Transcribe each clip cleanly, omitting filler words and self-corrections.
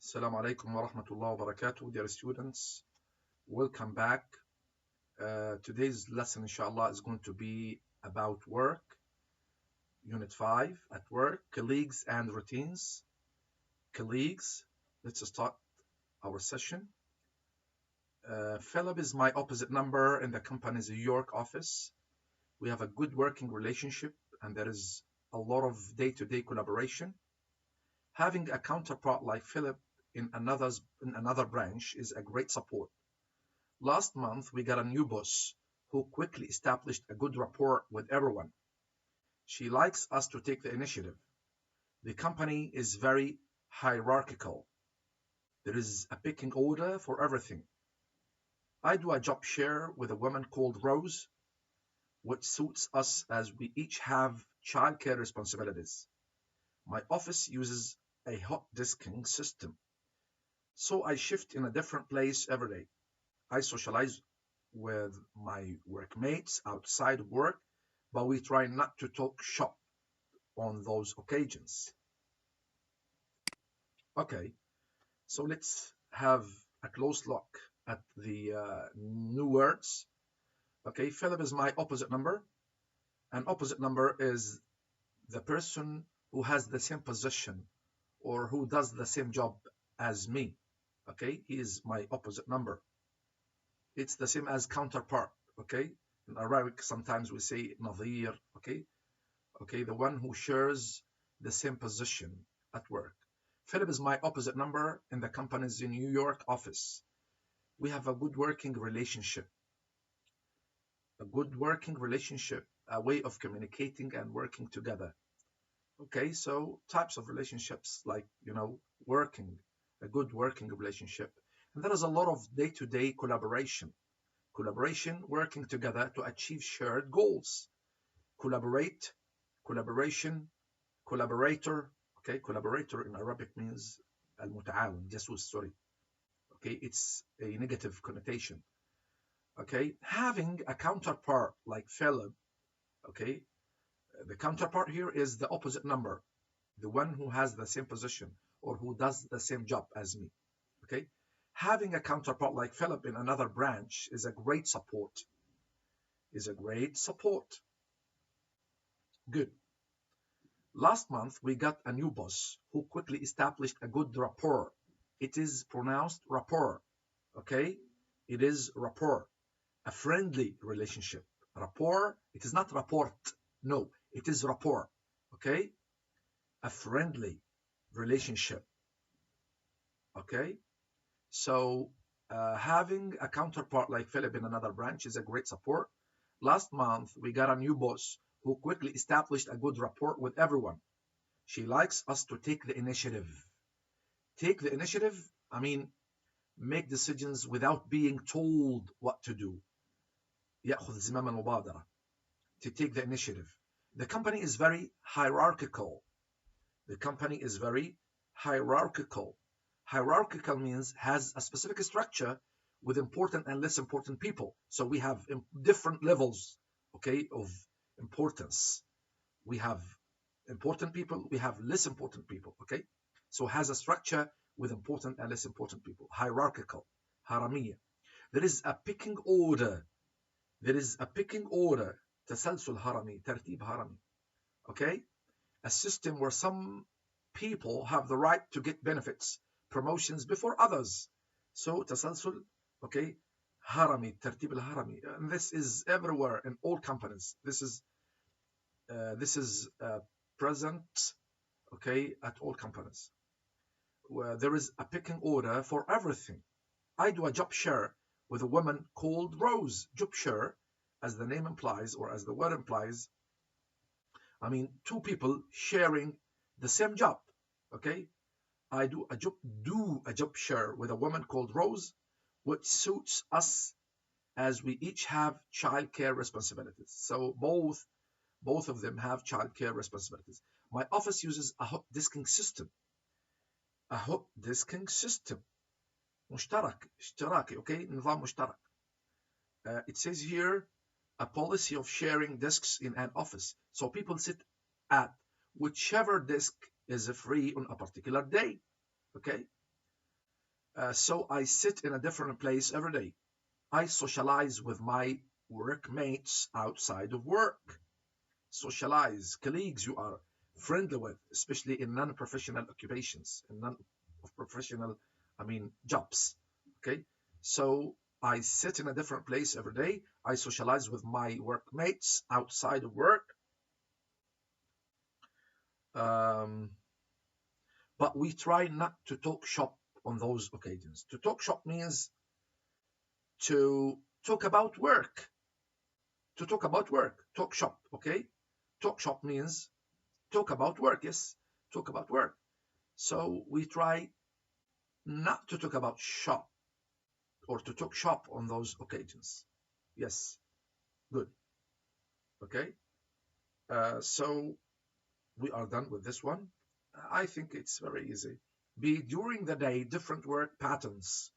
Assalamu alaikum wa rahmatullahi wa barakatuh, dear students. Welcome back. Today's lesson, inshallah, is going to be about work, Unit 5, at work, colleagues and routines. Colleagues, let's start our session. Philip is my opposite number in the company's New York office. We have a good working relationship and there is a lot of day-to-day collaboration. Having a counterpart like Philip in another branch is a great support. Last month, we got a new boss who quickly established a good rapport with everyone. She likes us to take the initiative. The company is very hierarchical. There is a pecking order for everything. I do a job share with a woman called Rose, which suits us as we each have childcare responsibilities. My office uses a hot desking system, so I shift in a different place every day. I socialize with my workmates outside of work, but we try not to talk shop on those occasions. Okay, so let's have a close look at the new words. Okay, Philip is my opposite number. An opposite number is the person who has the same position or who does the same job as me. Okay, he is my opposite number. It's the same as counterpart. Okay, in Arabic sometimes we say nadir. Okay, the one who shares the same position at work. Philip is my opposite number in the company's New York office. We have a good working relationship. A good working relationship, a way of communicating and working together. Okay, so types of relationships like, working, a good working relationship. And there is a lot of day-to-day collaboration. Collaboration, working together to achieve shared goals. Collaborate, collaboration, collaborator. Okay, collaborator in Arabic means al-muta'awin, jasus, sorry. Okay, it's a negative connotation. Okay, having a counterpart like Philip. Okay, the counterpart here is the opposite number, the one who has the same position or who does the same job as me. Okay, having a counterpart like Philip in another branch is a great support. Good. Last month, we got a new boss who quickly established a good rapport. It is pronounced rapport. Okay, it is rapport, a friendly relationship. Rapport, it is not rapport. No, it is rapport. Okay, a friendly relationship. Okay, so having a counterpart like Philip in another branch is a great support. Last month, we got a new boss who quickly established a good rapport with everyone. She likes us to take the initiative. Take the initiative, I mean, make decisions without being told what to do. يأخذ زمام المبادرة. To take the initiative. The company is very hierarchical. The company is very hierarchical. Hierarchical means has a specific structure with important and less important people. So we have different levels, okay, of importance. We have important people, we have less important people, okay? So has a structure with important and less important people. Hierarchical, haramiyya. There is a pecking order. There is a pecking order. تسلسل هرمي, ترتيب هرمي. Okay? A system where some people have the right to get benefits, promotions before others. So تسلسل, okay, هرمي, ترتيب الهرمي. And this is everywhere in all companies. This is present, okay, at all companies. Where there is a pecking order for everything. I do a job share with a woman called Rose. Job share, as the name implies, or as the word implies, I mean, two people sharing the same job, okay? I do a job share with a woman called Rose, which suits us as we each have childcare responsibilities. So both of them have childcare responsibilities. My office uses a hot desking system. A hot desking system. مشترك, اشتراكي, okay? نظام مشترك. It says here, a policy of sharing desks in an office. So people sit at whichever desk is free on a particular day. Okay? So I sit in a different place every day. I socialize with my workmates outside of work. Socialize, colleagues you are friendly with, especially in non-professional occupations, in non-professional, jobs. Okay, so I sit in a different place every day. I socialize with my workmates outside of work. Um, but we try not to talk shop on those occasions. To talk shop means to talk about work. To talk about work. Talk shop, okay? Talk shop means talk about work, yes. Talk about work. So we try not to talk about shop or to talk shop on those occasions. Yes, good. Okay. So we are done with this one. I think it's very easy. Be during the day, different work patterns.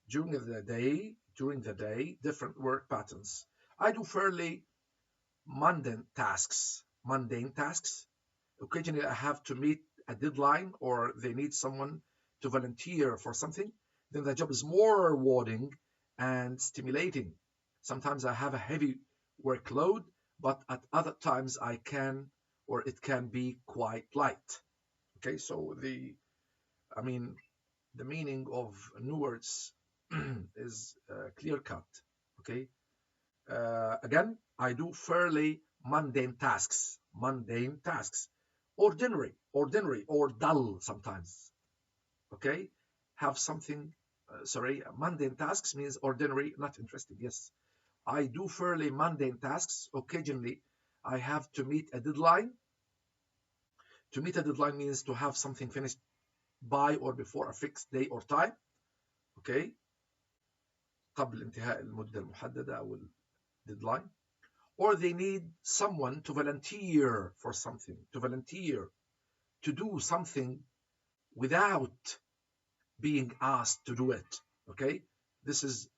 During the day, different work patterns. I do fairly mundane tasks. Mundane tasks. Occasionally, I have to meet a deadline or they need someone to volunteer for something. Then the job is more rewarding and stimulating. Sometimes I have a heavy workload, but at other times I can or it can be quite light. Okay, so I mean, the meaning of new words is clear cut. Okay, again, I do fairly mundane tasks. Mundane tasks. Ordinary, or dull sometimes. Okay? Have something, mundane tasks means ordinary, not interesting. Yes. I do fairly mundane tasks. Occasionally, I have to meet a deadline. To meet a deadline means to have something finished by or before a fixed day or time. Okay? قبل انتهاء المدة المحددة أو deadline. Or they need someone to volunteer for something, to do something without being asked to do it. Okay, this is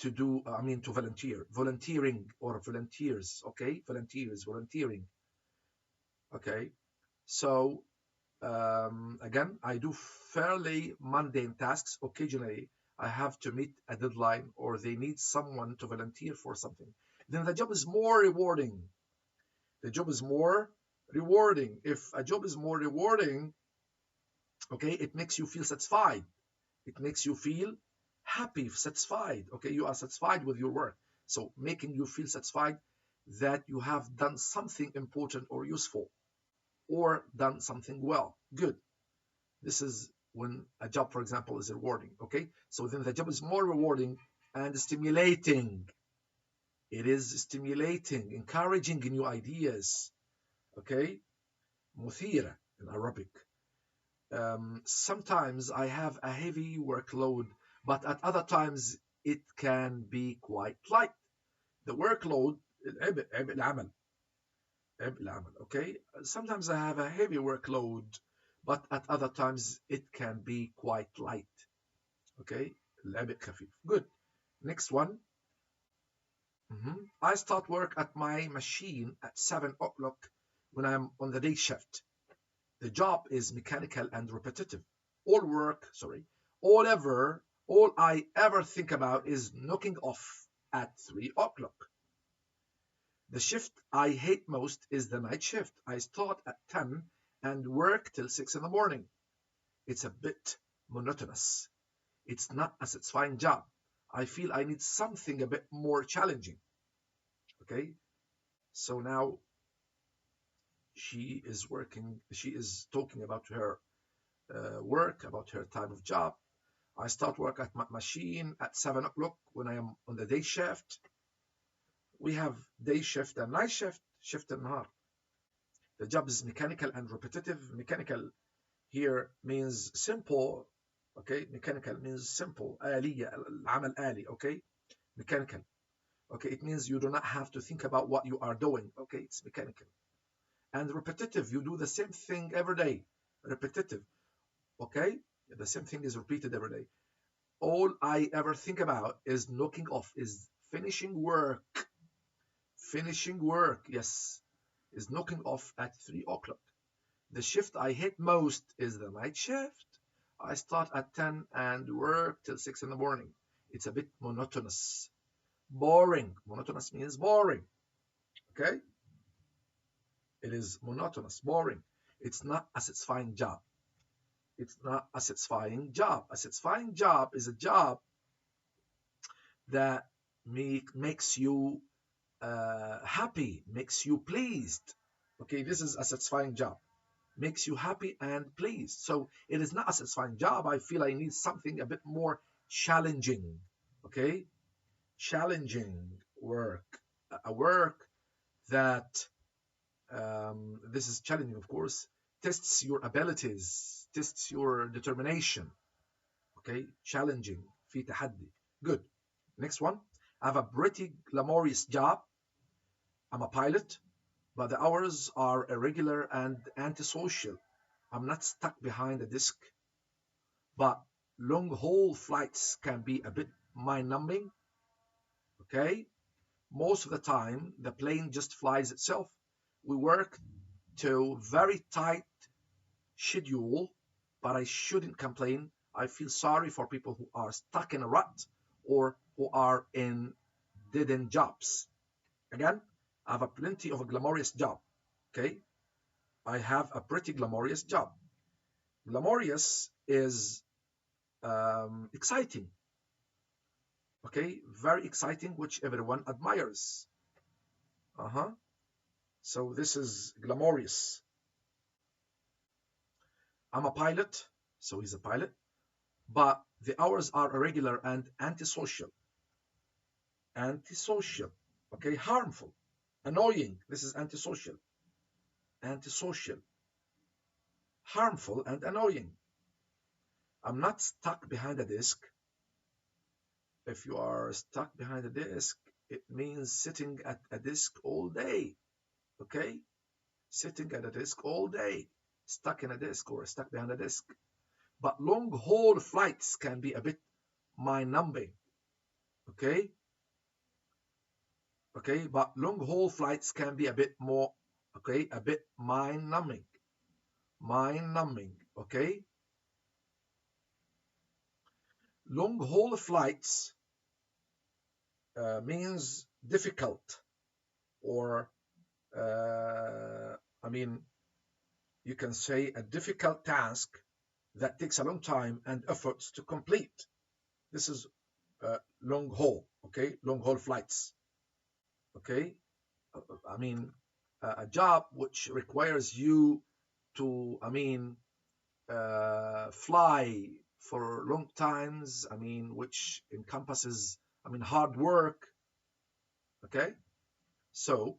to do, to volunteering or volunteers. Okay, volunteering. Okay, so again, I do fairly mundane tasks. Occasionally, I have to meet a deadline or they need someone to volunteer for something. Then the job is more rewarding. The job is more rewarding. If a job is more rewarding, okay, it makes you feel satisfied. It makes you feel happy, satisfied. Okay, you are satisfied with your work. So making you feel satisfied that you have done something important or useful or done something well. Good. This is when a job, for example, is rewarding. Okay, so then the job is more rewarding and stimulating. It is stimulating, encouraging new ideas. Okay, مثيرة in Arabic. Sometimes I have a heavy workload, but at other times it can be quite light. The workload, عبء العمل, okay? Sometimes I have a heavy workload, but at other times it can be quite light, okay? العبء خفيف. Good. Next one. I start work at my machine at 7 o'clock when I'm on the day shift. The job is mechanical and repetitive. All I ever think about is knocking off at 3 o'clock. The shift I hate most is the night shift. I start at 10 and work till 6 in the morning. It's a bit monotonous. It's not a satisfying job. I feel I need something a bit more challenging. Okay, so now she is talking about her work, about her type of job. I start work at my machine at 7 o'clock when I am on the day shift. We have day shift and night shift, shift النهار. The job is mechanical and repetitive. Mechanical here means simple. Okay, mechanical means simple. آلية, العمل آلي. Okay, mechanical. Okay, it means you do not have to think about what you are doing. Okay, it's mechanical. And repetitive, you do the same thing every day. Repetitive. Okay, the same thing is repeated every day. All I ever think about is knocking off, is finishing work. Finishing work, yes, is knocking off at 3 o'clock. The shift I hate most is the night shift. I start at 10 and work till 6 in the morning. It's a bit monotonous. Boring. Monotonous means boring. Okay? It is monotonous, boring. It's not a satisfying job. It's not a satisfying job. A satisfying job is a job that makes you happy, makes you pleased. Okay, this is a satisfying job. Makes you happy and pleased. So it is not a satisfying job. I feel I need something a bit more challenging. Okay, challenging work, a work that this is challenging, of course, tests your abilities, tests your determination. Okay, challenging, في تحدي. Good. Next one. I have a pretty glamorous job. I'm a pilot, but the hours are irregular and antisocial. I'm not stuck behind a desk, but long haul flights can be a bit mind numbing. Okay, most of the time the plane just flies itself. We work to very tight schedule, but I shouldn't complain. I feel sorry for people who are stuck in a rut or who are in dead end jobs. Again, I have a plenty of a glamorous job. Okay, I have a pretty glamorous job. Glamorous is exciting. Okay, very exciting, which everyone admires. So this is glamorous. I'm a pilot, so he's a pilot, but the hours are irregular and antisocial. Antisocial, okay, harmful, annoying. This is antisocial. Antisocial, harmful, and annoying. I'm not stuck behind a desk. If you are stuck behind a desk, it means sitting at a desk all day. Okay, sitting at a desk all day, stuck in a desk or stuck behind a desk. But long haul flights can be a bit mind numbing. Okay, okay, but long haul flights can be a bit more, okay, a bit mind numbing. Mind numbing, okay. Long haul flights means difficult, or I mean, you can say a difficult task that takes a long time and efforts to complete. This is long haul, okay, long haul flights, okay. I mean, a job which requires you to, I mean, fly for long times, I mean, which encompasses, I mean, hard work, okay. So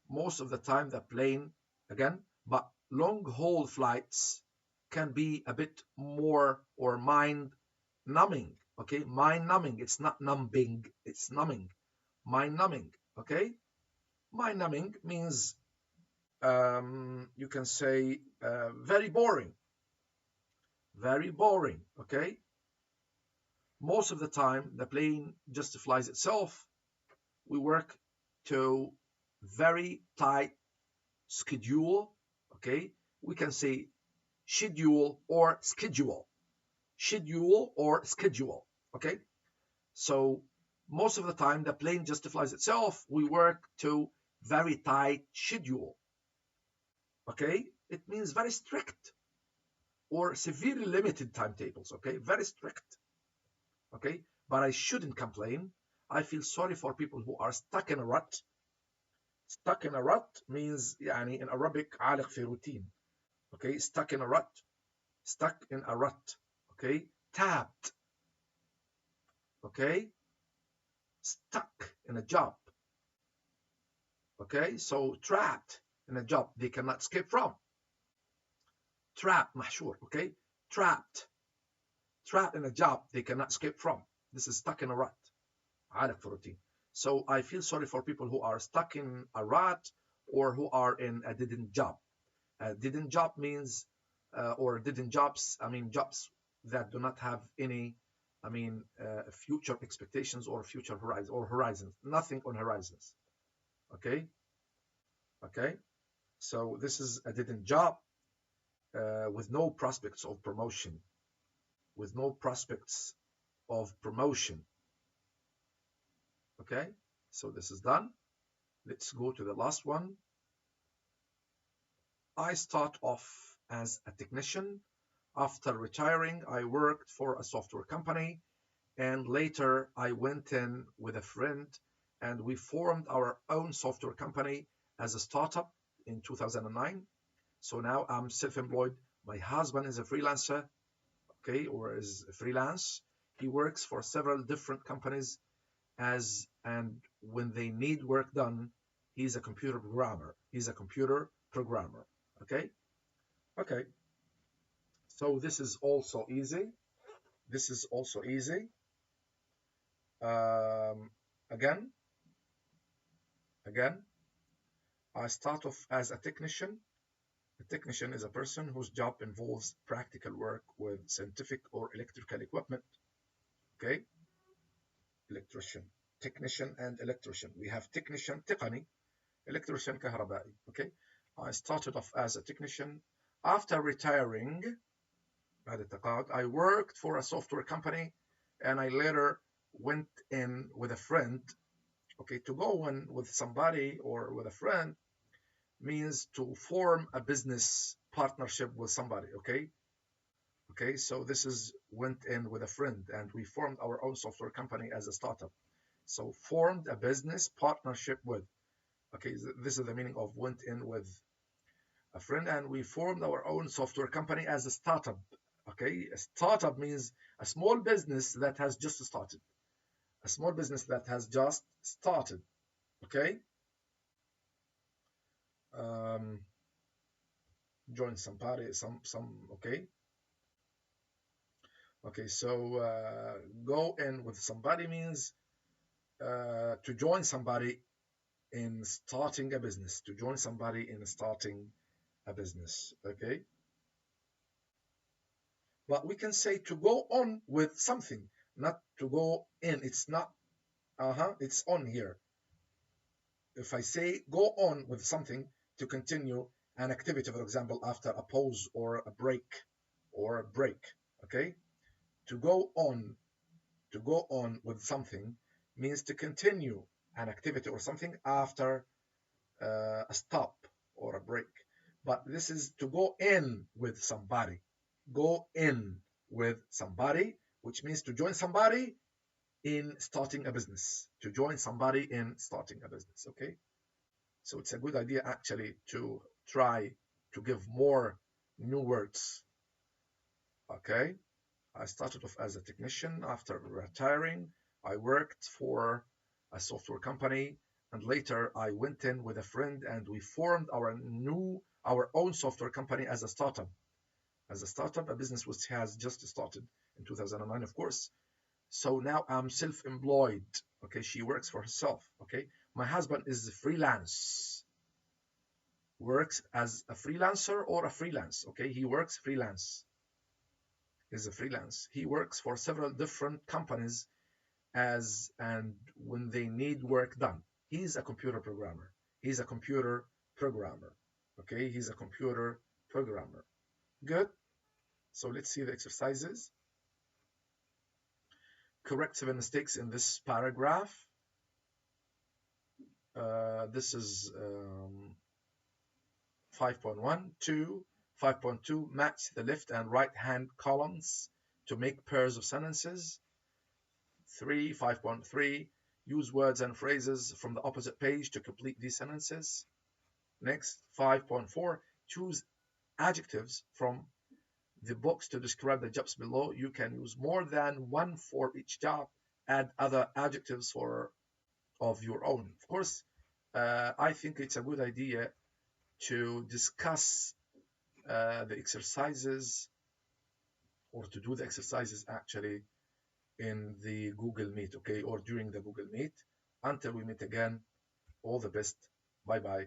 most of the time the plane, again, but long haul flights can be a bit more or mind numbing, okay, mind numbing. It's not numbing, it's numbing, mind numbing, okay. Mind numbing means you can say very boring, very boring, okay. Most of the time the plane just flies itself. We work to very tight schedule, okay. We can say schedule or schedule, schedule or schedule, okay. So most of the time the plane just flies itself. We work to very tight schedule, okay. It means very strict or severely limited timetables, okay, very strict, okay. But I shouldn't complain. I feel sorry for people who are stuck in a rut. Stuck in a rut means يعني in Arabic عالق في routine, okay. Stuck in a rut, stuck in a rut, okay. Tapped, okay. Stuck in a job, okay. So trapped in a job they cannot escape from. Trapped, محشور, okay. Trapped, trapped in a job they cannot escape from. This is stuck in a rut, عالق في routine. So I feel sorry for people who are stuck in a rut or who are in a dead-end job. Dead-end job means, or dead-end jobs, I mean jobs that do not have any, I mean, future expectations or future horizons, nothing on horizons. Okay, okay. So this is a dead-end job with no prospects of promotion. with no prospects of promotion. Okay, so this is done. Let's go to the last one. I start off as a technician. After retiring, I worked for a software company, and later I went in with a friend and we formed our own software company as a startup in 2009. So now I'm self-employed. My husband is a freelancer, okay, or is freelance. He works for several different companies and when they need work done, he's a computer programmer. He's a computer programmer. Okay. Okay. So this is also easy. This is also easy. Um, again, again, I start off as a technician. A technician is a person whose job involves practical work with scientific or electrical equipment. Okay. Electrician, technician, and electrician. We have technician, تقني, electrician, كهربائي. Okay. I started off as a technician. After retiring, I worked for a software company and I later went in with a friend. Okay, to go in with somebody or with a friend means to form a business partnership with somebody. Okay, okay, so this is went in with a friend and we formed our own software company as a startup. So formed a business partnership with. Okay, this is the meaning of went in with a friend and we formed our own software company as a startup. Okay, a startup means a small business that has just started. A small business that has just started. Okay. Um, join somebody, okay. Okay, so go in with somebody means to join somebody in starting a business. To join somebody in starting a business. Okay. But we can say to go on with something, not to go in. It's not, it's on here. If I say go on with something, to continue an activity, for example, after a pause or a break, okay? To go on with something means to continue an activity or something after a stop or a break. But this is to go in with somebody. Go in with somebody, which means to join somebody in starting a business. To join somebody in starting a business, okay? So it's a good idea actually to try to give more new words. Okay, I started off as a technician. After retiring, I worked for a software company, and later I went in with a friend and we formed our own software company as a startup. As a startup, a business which has just started in 2009, of course. So now I'm self-employed. Okay, she works for herself. Okay, my husband is freelance. Works as a freelancer or a freelance. Okay, he works freelance. Is a freelance. He works for several different companies and when they need work done. He's a computer programmer. He's a computer programmer. Okay, he's a computer programmer. Good. So let's see the exercises. Correct 7 mistakes in this paragraph. This is 5.1, 2, 5.2, match the left and right hand columns to make pairs of sentences. 3, 5.3, use words and phrases from the opposite page to complete these sentences. Next, 5.4, choose adjectives from the box to describe the jobs below. You can use more than one for each job. Add other adjectives of your own. Of course, I think it's a good idea to discuss the exercises or to do the exercises actually in the Google Meet, okay, or during the Google Meet. Until we meet again, all the best. Bye bye.